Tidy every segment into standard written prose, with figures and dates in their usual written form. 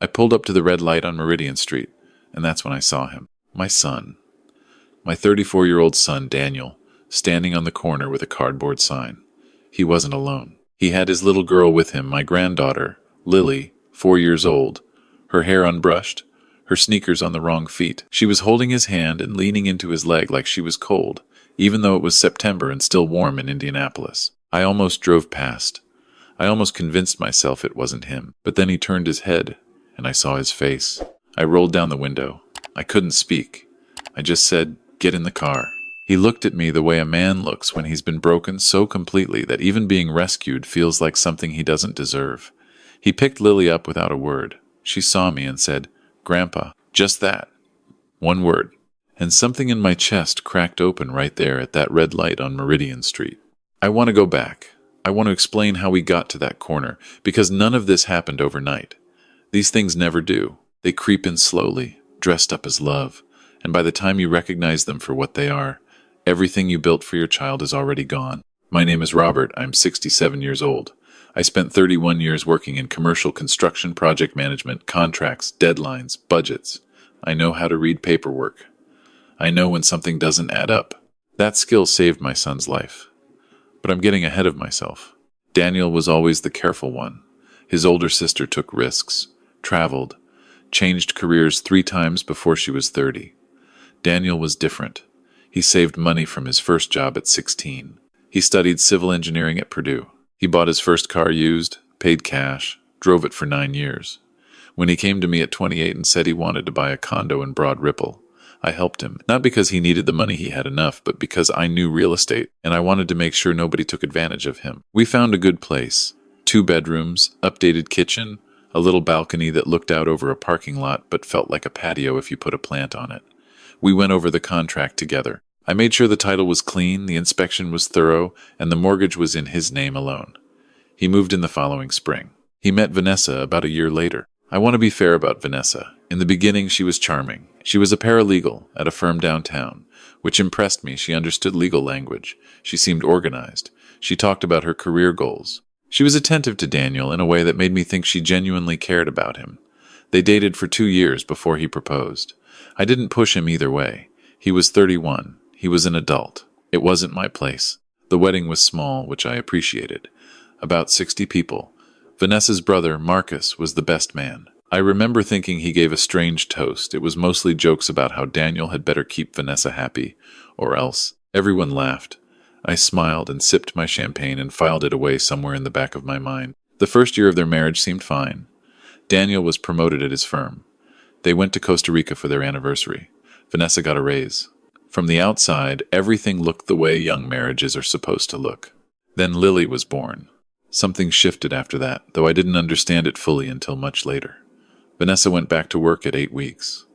I pulled up to the red light on Meridian Street, and that's when I saw him. My son. My 34-year-old son, Daniel, standing on the corner with a cardboard sign. He wasn't alone. He had his little girl with him, my granddaughter, Lily, 4 years old, her hair unbrushed, her sneakers on the wrong feet. She was holding his hand and leaning into his leg like she was cold, even though it was September and still warm in Indianapolis. I almost drove past. I almost convinced myself it wasn't him. But then he turned his head, and I saw his face. I rolled down the window. I couldn't speak. I just said, "Get in the car." He looked at me the way a man looks when he's been broken so completely that even being rescued feels like something he doesn't deserve. He picked Lily up without a word. She saw me and said, "Grandpa." Just that. One word. And something in my chest cracked open right there at that red light on Meridian Street. I want to go back. I want to explain how we got to that corner, because none of this happened overnight. These things never do. They creep in slowly, dressed up as love, and by the time you recognize them for what they are, everything you built for your child is already gone. My name is Robert. I'm 67 years old. I spent 31 years working in commercial construction, project management, contracts, deadlines, budgets. I know how to read paperwork. I know when something doesn't add up. That skill saved my son's life. But I'm getting ahead of myself. Daniel was always the careful one. His older sister took risks, traveled, changed careers 3 times before she was 30. Daniel was different. He saved money from his first job at 16. He studied civil engineering at Purdue. He bought his first car used, paid cash, drove it for 9 years. When he came to me at 28 and said he wanted to buy a condo in Broad Ripple, I helped him, not because he needed the money, he had enough, but because I knew real estate, and I wanted to make sure nobody took advantage of him. We found a good place. 2 bedrooms, updated kitchen, a little balcony that looked out over a parking lot but felt like a patio if you put a plant on it. We went over the contract together. I made sure the title was clean, the inspection was thorough, and the mortgage was in his name alone. He moved in the following spring. He met Vanessa about a year later. I want to be fair about Vanessa. In the beginning, she was charming. She was a paralegal at a firm downtown, which impressed me. She understood legal language. She seemed organized. She talked about her career goals. She was attentive to Daniel in a way that made me think she genuinely cared about him. They dated for 2 years before he proposed. I didn't push him either way. He was 31. He was an adult. It wasn't my place. The wedding was small, which I appreciated. About 60 people. Vanessa's brother, Marcus, was the best man. I remember thinking he gave a strange toast. It was mostly jokes about how Daniel had better keep Vanessa happy, or else. Everyone laughed. I smiled and sipped my champagne and filed it away somewhere in the back of my mind. The first year of their marriage seemed fine. Daniel was promoted at his firm. They went to Costa Rica for their anniversary. Vanessa got a raise. From the outside, everything looked the way young marriages are supposed to look. Then Lily was born. Something shifted after that, though I didn't understand it fully until much later. Vanessa went back to work at 8 weeks.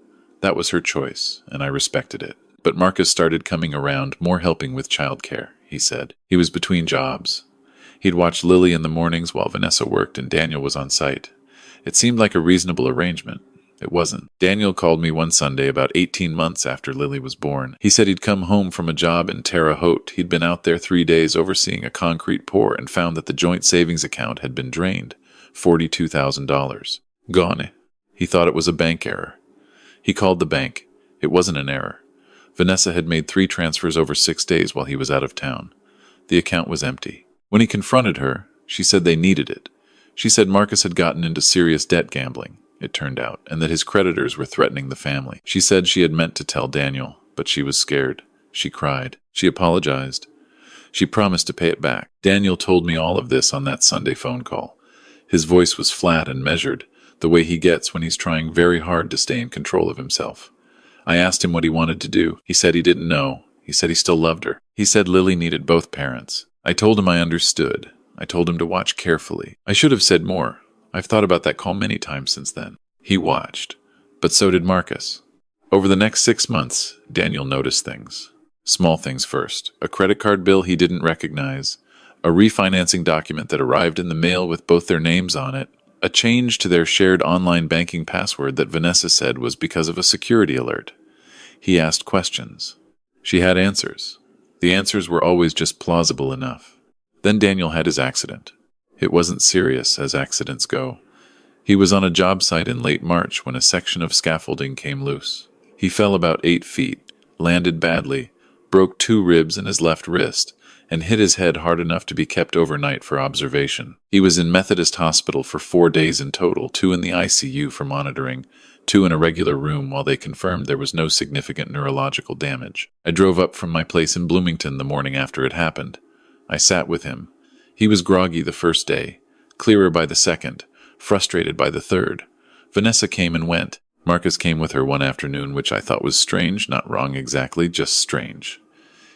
That was her choice, and I respected it. But Marcus started coming around, more helping with childcare, he said. He was between jobs. He'd watch Lily in the mornings while Vanessa worked and Daniel was on site. It seemed like a reasonable arrangement. It wasn't. Daniel called me one Sunday about 18 months after Lily was born. He said he'd come home from a job in Terre Haute. He'd been out there 3 days overseeing a concrete pour and found that the joint savings account had been drained, $42,000. Gone. He thought it was a bank error. He called the bank. It wasn't an error. Vanessa had made 3 transfers over 6 days while he was out of town. The account was empty. When he confronted her, she said they needed it. She said Marcus had gotten into serious debt gambling, it turned out, and that his creditors were threatening the family. She said she had meant to tell Daniel, but she was scared. She cried. She apologized. She promised to pay it back. Daniel told me all of this on that Sunday phone call. His voice was flat and measured, the way he gets when he's trying very hard to stay in control of himself. I asked him what he wanted to do. He said he didn't know. He said he still loved her. He said Lily needed both parents. I told him I understood. I told him to watch carefully. I should have said more. I've thought about that call many times since then. He watched. But so did Marcus. Over the next 6 months, Daniel noticed things. Small things first. A credit card bill he didn't recognize. A refinancing document that arrived in the mail with both their names on it. A change to their shared online banking password that Vanessa said was because of a security alert. He asked questions. She had answers. The answers were always just plausible enough. Then Daniel had his accident. It wasn't serious, as accidents go. He was on a job site in late March when a section of scaffolding came loose. He fell about 8 feet, landed badly, broke 2 ribs in his left wrist, and hit his head hard enough to be kept overnight for observation. He was in Methodist Hospital for 4 days in total, 2 in the ICU for monitoring, 2 in a regular room while they confirmed there was no significant neurological damage. I drove up from my place in Bloomington the morning after it happened. I sat with him. He was groggy the first day, clearer by the second, frustrated by the third. Vanessa came and went. Marcus came with her one afternoon, which I thought was strange, not wrong exactly, just strange.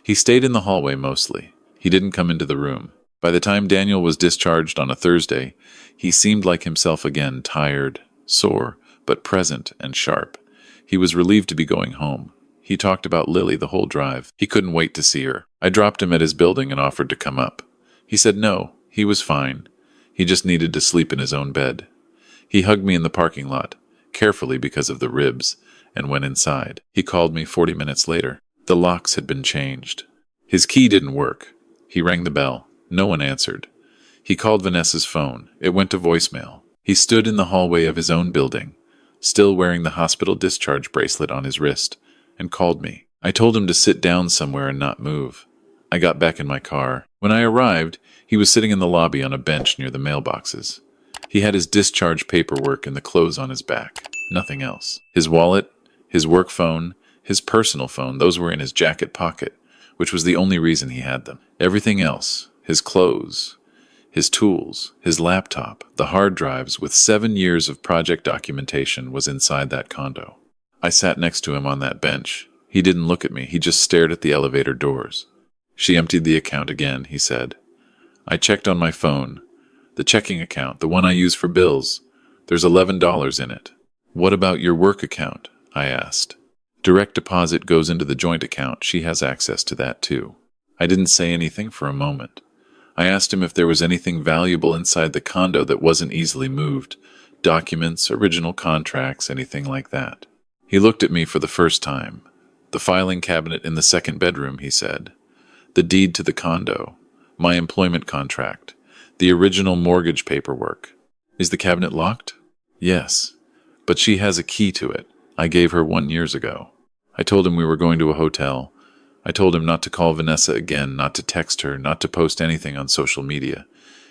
He stayed in the hallway mostly. He didn't come into the room. By the time Daniel was discharged on a Thursday, he seemed like himself again, tired, sore, but present and sharp. He was relieved to be going home. He talked about Lily the whole drive. He couldn't wait to see her. I dropped him at his building and offered to come up. He said no, he was fine. He just needed to sleep in his own bed. He hugged me in the parking lot, carefully because of the ribs, and went inside. He called me 40 minutes later. The locks had been changed. His key didn't work. He rang the bell. No one answered. He called Vanessa's phone. It went to voicemail. He stood in the hallway of his own building, still wearing the hospital discharge bracelet on his wrist, and called me. I told him to sit down somewhere and not move. I got back in my car. When I arrived, he was sitting in the lobby on a bench near the mailboxes. He had his discharge paperwork and the clothes on his back. Nothing else. His wallet, his work phone, his personal phone, those were in his jacket pocket, which was the only reason he had them. Everything else, his clothes, his tools, his laptop, the hard drives with 7 years of project documentation was inside that condo. I sat next to him on that bench. He didn't look at me. He just stared at the elevator doors. She emptied the account again, he said. I checked on my phone. The checking account, the one I use for bills. There's $11 in it. What about your work account? I asked. Direct deposit goes into the joint account. She has access to that too. I didn't say anything for a moment. I asked him if there was anything valuable inside the condo that wasn't easily moved. Documents, original contracts, anything like that. He looked at me for the first time. The filing cabinet in the second bedroom, he said. The deed to the condo. My employment contract. The original mortgage paperwork. Is the cabinet locked? Yes. But she has a key to it. I gave her 1 year ago. I told him we were going to a hotel. I told him not to call Vanessa again, not to text her, not to post anything on social media.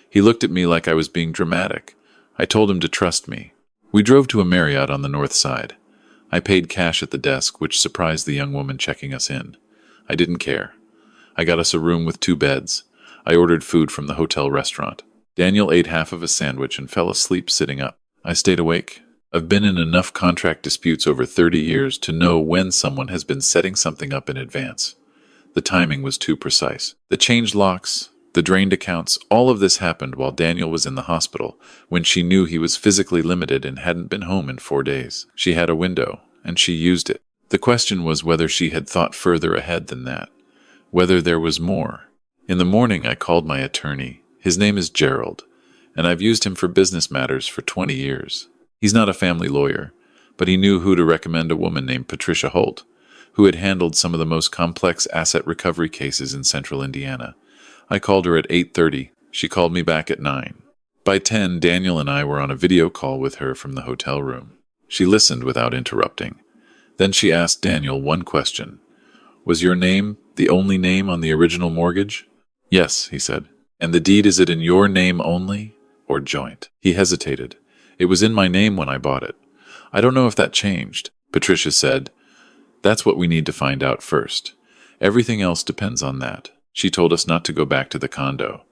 He looked at me like I was being dramatic. I told him to trust me. We drove to a Marriott on the north side. I paid cash at the desk, which surprised the young woman checking us in. I didn't care. I got us a room with 2 beds. I ordered food from the hotel restaurant. Daniel ate half of a sandwich and fell asleep sitting up. I stayed awake. I've been in enough contract disputes over 30 years to know when someone has been setting something up in advance. The timing was too precise. The changed locks, the drained accounts, all of this happened while Daniel was in the hospital, when she knew he was physically limited and hadn't been home in 4 days. She had a window, and she used it. The question was whether she had thought further ahead than that, whether there was more. In the morning, I called my attorney. His name is Gerald, and I've used him for business matters for 20 years. He's not a family lawyer, but he knew who to recommend, a woman named Patricia Holt, who had handled some of the most complex asset recovery cases in central Indiana. I called her at 8:30. She called me back at 9. By 10, Daniel and I were on a video call with her from the hotel room. She listened without interrupting. Then she asked Daniel one question. Was your name the only name on the original mortgage? Yes, he said. And the deed, is it in your name only or joint? He hesitated. It was in my name when I bought it. I don't know if that changed. Patricia said, that's what we need to find out first. Everything else depends on that. She told us not to go back to the condo.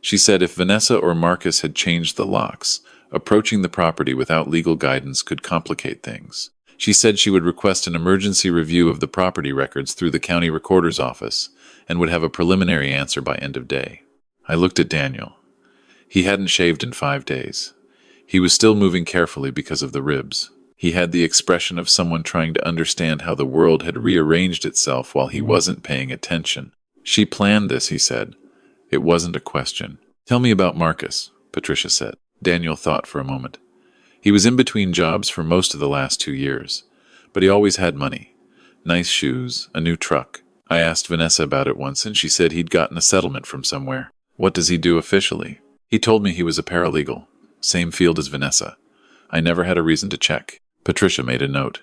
She said if Vanessa or Marcus had changed the locks, approaching the property without legal guidance could complicate things. She said she would request an emergency review of the property records through the county recorder's office and would have a preliminary answer by end of day. I looked at Daniel. He hadn't shaved in 5 days. He was still moving carefully because of the ribs. He had the expression of someone trying to understand how the world had rearranged itself while he wasn't paying attention. She planned this, he said. It wasn't a question. Tell me about Marcus, Patricia said. Daniel thought for a moment. He was in between jobs for most of the last 2 years, but he always had money. Nice shoes, a new truck. I asked Vanessa about it once, and she said he'd gotten a settlement from somewhere. What does he do officially? He told me he was a paralegal, same field as Vanessa. I never had a reason to check. Patricia made a note.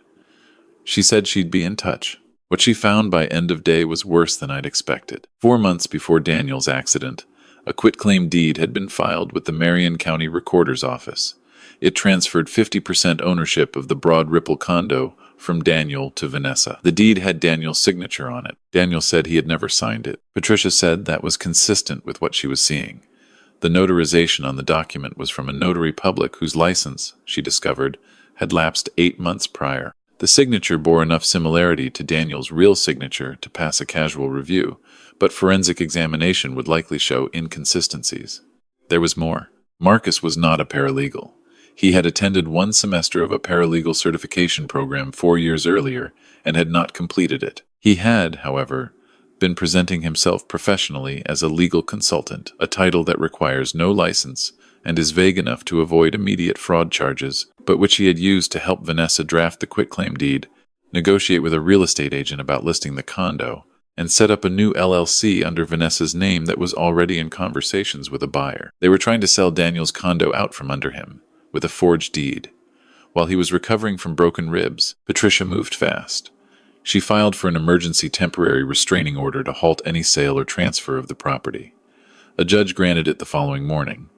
She said she'd be in touch. What she found by end of day was worse than I'd expected. 4 months before Daniel's accident, a quitclaim deed had been filed with the Marion County Recorder's Office. It transferred 50% ownership of the Broad Ripple condo from Daniel to Vanessa. The deed had Daniel's signature on it. Daniel said he had never signed it. Patricia said that was consistent with what she was seeing. The notarization on the document was from a notary public whose license, she discovered, had lapsed 8 months prior. The signature bore enough similarity to Daniel's real signature to pass a casual review, but forensic examination would likely show inconsistencies. There was more. Marcus was not a paralegal. He had attended 1 semester of a paralegal certification program 4 years earlier and had not completed it. He had, however, been presenting himself professionally as a legal consultant, a title that requires no license and is vague enough to avoid immediate fraud charges, but which he had used to help Vanessa draft the quitclaim deed, negotiate with a real estate agent about listing the condo, and set up a new LLC under Vanessa's name that was already in conversations with a buyer. They were trying to sell Daniel's condo out from under him, with a forged deed. While he was recovering from broken ribs, Patricia moved fast. She filed for an emergency temporary restraining order to halt any sale or transfer of the property. A judge granted it the following morning.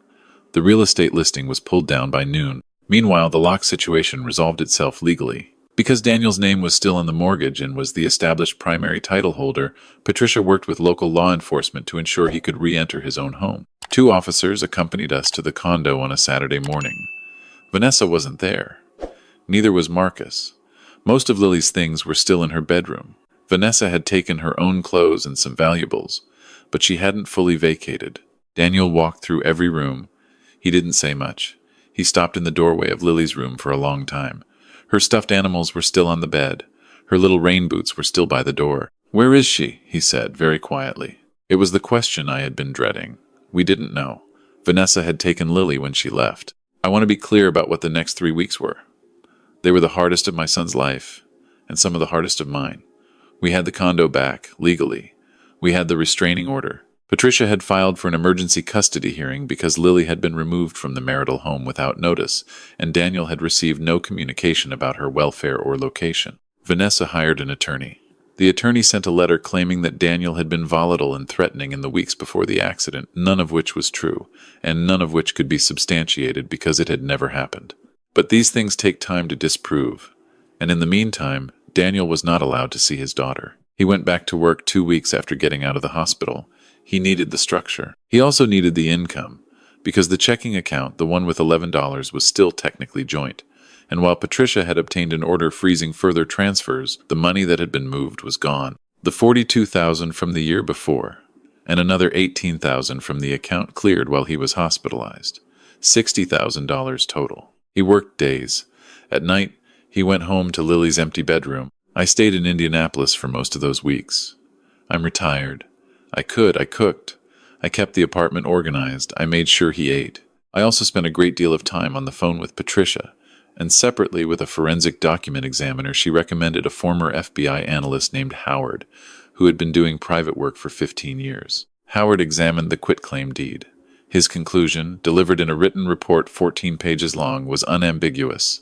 The real estate listing was pulled down by noon. Meanwhile, the lock situation resolved itself legally. Because Daniel's name was still on the mortgage and was the established primary title holder, Patricia worked with local law enforcement to ensure he could re-enter his own home. 2 officers accompanied us to the condo on a Saturday morning. Vanessa wasn't there. Neither was Marcus. Most of Lily's things were still in her bedroom. Vanessa had taken her own clothes and some valuables, but she hadn't fully vacated. Daniel walked through every room. He didn't say much. He stopped in the doorway of Lily's room for a long time. Her stuffed animals were still on the bed. Her little rain boots were still by the door. "Where is she?" he said, very quietly. It was the question I had been dreading. We didn't know. Vanessa had taken Lily when she left. I want to be clear about what the next 3 weeks were. They were the hardest of my son's life, and some of the hardest of mine. We had the condo back, legally. We had the restraining order. Patricia had filed for an emergency custody hearing because Lily had been removed from the marital home without notice, and Daniel had received no communication about her welfare or location. Vanessa hired an attorney. The attorney sent a letter claiming that Daniel had been volatile and threatening in the weeks before the accident, none of which was true, and none of which could be substantiated because it had never happened. But these things take time to disprove, and in the meantime, Daniel was not allowed to see his daughter. He went back to work 2 weeks after getting out of the hospital. He needed the structure. He also needed the income, because the checking account, the one with $11, was still technically joint. And while Patricia had obtained an order freezing further transfers, the money that had been moved was gone. The $42,000 from the year before, and another $18,000 from the account cleared while he was hospitalized. $60,000 total. He worked days. At night, he went home to Lily's empty bedroom. I stayed in Indianapolis for most of those weeks. I'm retired. I cooked. I kept the apartment organized. I made sure he ate. I also spent a great deal of time on the phone with Patricia, and separately with a forensic document examiner. She recommended a former FBI analyst named Howard, who had been doing private work for 15 years. Howard examined the quitclaim deed. His conclusion, delivered in a written report 14 pages long, was unambiguous.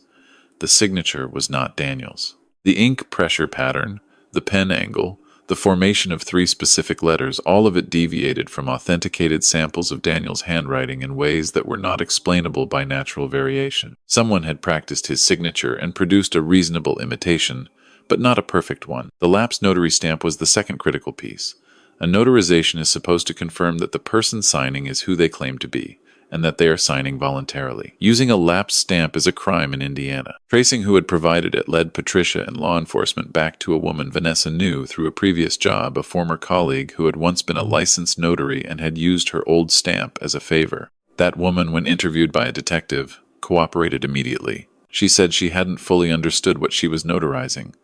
The signature was not Daniel's. The ink pressure pattern, the pen angle, the formation of 3 specific letters, all of it deviated from authenticated samples of Daniel's handwriting in ways that were not explainable by natural variation. Someone had practiced his signature and produced a reasonable imitation, but not a perfect one. The lapsed notary stamp was the second critical piece. A notarization is supposed to confirm that the person signing is who they claim to be, and that they are signing voluntarily. Using a lapsed stamp is a crime in Indiana. Tracing who had provided it led Patricia and law enforcement back to a woman Vanessa knew through a previous job, a former colleague who had once been a licensed notary and had used her old stamp as a favor. That woman, when interviewed by a detective, cooperated immediately. She said she hadn't fully understood what she was notarizing,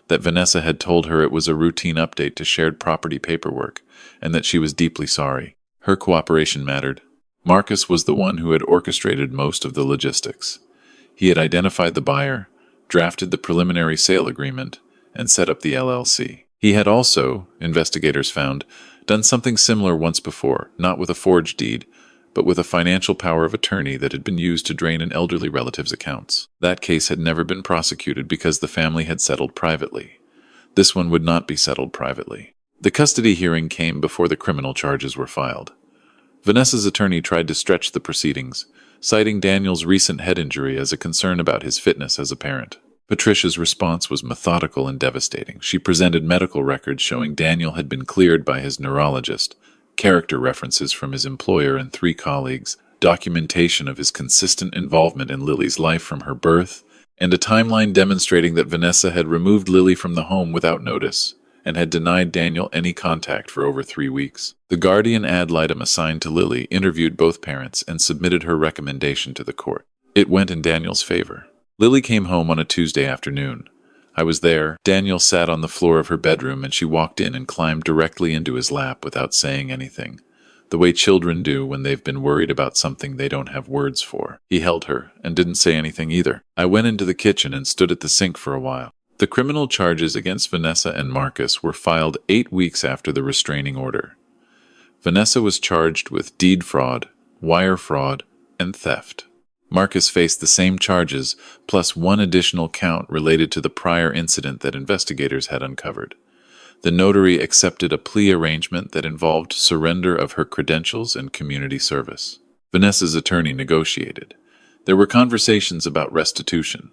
that Vanessa had told her it was a routine update to shared property paperwork, and that she was deeply sorry. Her cooperation mattered. Marcus was the one who had orchestrated most of the logistics. He had identified the buyer, drafted the preliminary sale agreement, and set up the LLC. He had also, investigators found, done something similar once before, not with a forged deed, but with a financial power of attorney that had been used to drain an elderly relative's accounts. That case had never been prosecuted because the family had settled privately. This one would not be settled privately. The custody hearing came before the criminal charges were filed. Vanessa's attorney tried to stretch the proceedings, citing Daniel's recent head injury as a concern about his fitness as a parent. Patricia's response was methodical and devastating. She presented medical records showing Daniel had been cleared by his neurologist, character references from his employer and 3 colleagues, documentation of his consistent involvement in Lily's life from her birth, and a timeline demonstrating that Vanessa had removed Lily from the home without notice and had denied Daniel any contact for over 3 weeks. The guardian ad litem assigned to Lily interviewed both parents and submitted her recommendation to the court. It went in Daniel's favor. Lily came home on a Tuesday afternoon. I was there. Daniel sat on the floor of her bedroom and she walked in and climbed directly into his lap without saying anything, the way children do when they've been worried about something they don't have words for. He held her and didn't say anything either. I went into the kitchen and stood at the sink for a while. The criminal charges against Vanessa and Marcus were filed 8 weeks after the restraining order. Vanessa was charged with deed fraud, wire fraud, and theft. Marcus faced the same charges, plus 1 additional count related to the prior incident that investigators had uncovered. The notary accepted a plea arrangement that involved surrender of her credentials and community service. Vanessa's attorney negotiated. There were conversations about restitution.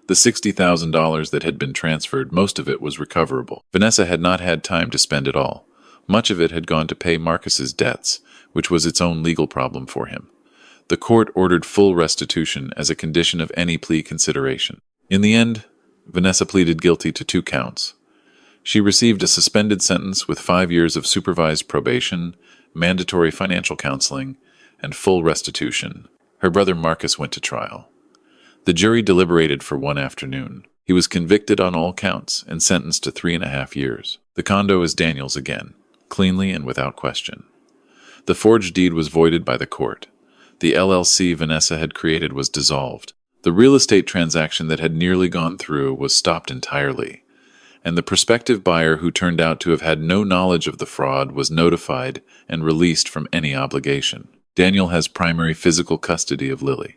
The $60,000 that had been transferred, most of it was recoverable. Vanessa had not had time to spend it all. Much of it had gone to pay Marcus's debts, which was its own legal problem for him. The court ordered full restitution as a condition of any plea consideration. In the end, Vanessa pleaded guilty to 2 counts. She received a suspended sentence with 5 years of supervised probation, mandatory financial counseling, and full restitution. Her brother Marcus went to trial. The jury deliberated for 1 afternoon. He was convicted on all counts and sentenced to 3.5 years. The condo is Daniel's again, cleanly and without question. The forged deed was voided by the court. The LLC Vanessa had created was dissolved. The real estate transaction that had nearly gone through was stopped entirely, and the prospective buyer, who turned out to have had no knowledge of the fraud, was notified and released from any obligation. Daniel has primary physical custody of Lily.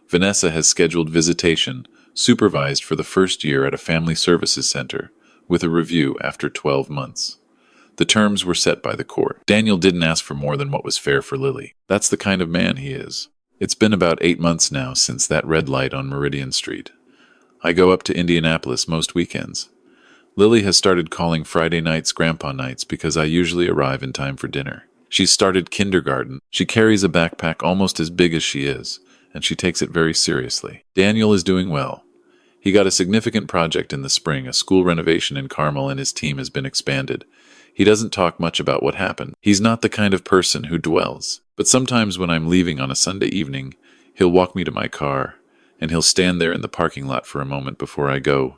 Vanessa has scheduled visitation, supervised for the first year at a family services center, with a review after 12 months. The terms were set by the court. Daniel didn't ask for more than what was fair for Lily. That's the kind of man he is. It's been about 8 months now since that red light on Meridian Street. I go up to Indianapolis most weekends. Lily has started calling Friday nights grandpa nights because I usually arrive in time for dinner. She's started kindergarten. She carries a backpack almost as big as she is, and she takes it very seriously. Daniel is doing well. He got a significant project in the spring, a school renovation in Carmel, and his team has been expanded. He doesn't talk much about what happened. He's not the kind of person who dwells. But sometimes when I'm leaving on a Sunday evening, he'll walk me to my car, and he'll stand there in the parking lot for a moment before I go,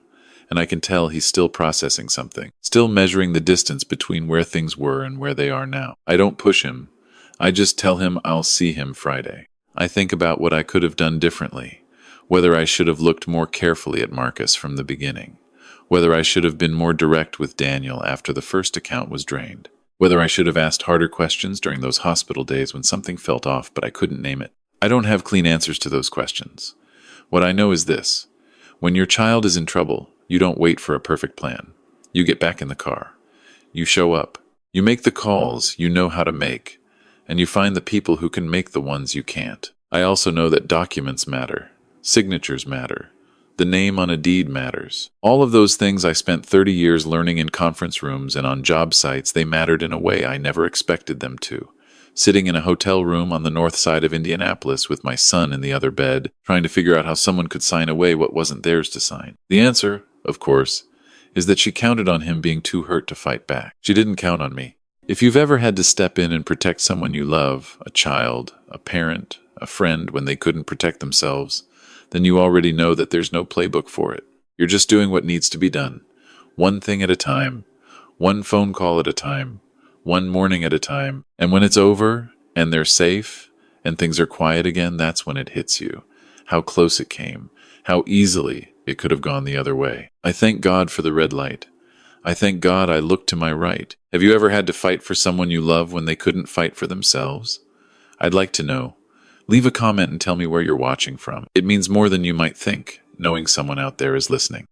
and I can tell he's still processing something, still measuring the distance between where things were and where they are now. I don't push him. I just tell him I'll see him Friday. I think about what I could have done differently, whether I should have looked more carefully at Marcus from the beginning, whether I should have been more direct with Daniel after the first account was drained, whether I should have asked harder questions during those hospital days when something felt off but I couldn't name it. I don't have clean answers to those questions. What I know is this: when your child is in trouble, you don't wait for a perfect plan. You get back in the car. You show up. You make the calls you know how to make, and you find the people who can make the ones you can't. I also know that documents matter. Signatures matter. The name on a deed matters. All of those things I spent 30 years learning in conference rooms and on job sites, they mattered in a way I never expected them to. Sitting in a hotel room on the north side of Indianapolis with my son in the other bed, trying to figure out how someone could sign away what wasn't theirs to sign. The answer, of course, is that she counted on him being too hurt to fight back. She didn't count on me. If you've ever had to step in and protect someone you love, a child, a parent, a friend, when they couldn't protect themselves, then you already know that there's no playbook for it. You're just doing what needs to be done. One thing at a time. One phone call at a time. One morning at a time. And when it's over, and they're safe, and things are quiet again, that's when it hits you. How close it came. How easily it could have gone the other way. I thank God for the red light. I thank God I looked to my right. Have you ever had to fight for someone you love when they couldn't fight for themselves? I'd like to know. Leave a comment and tell me where you're watching from. It means more than you might think, knowing someone out there is listening.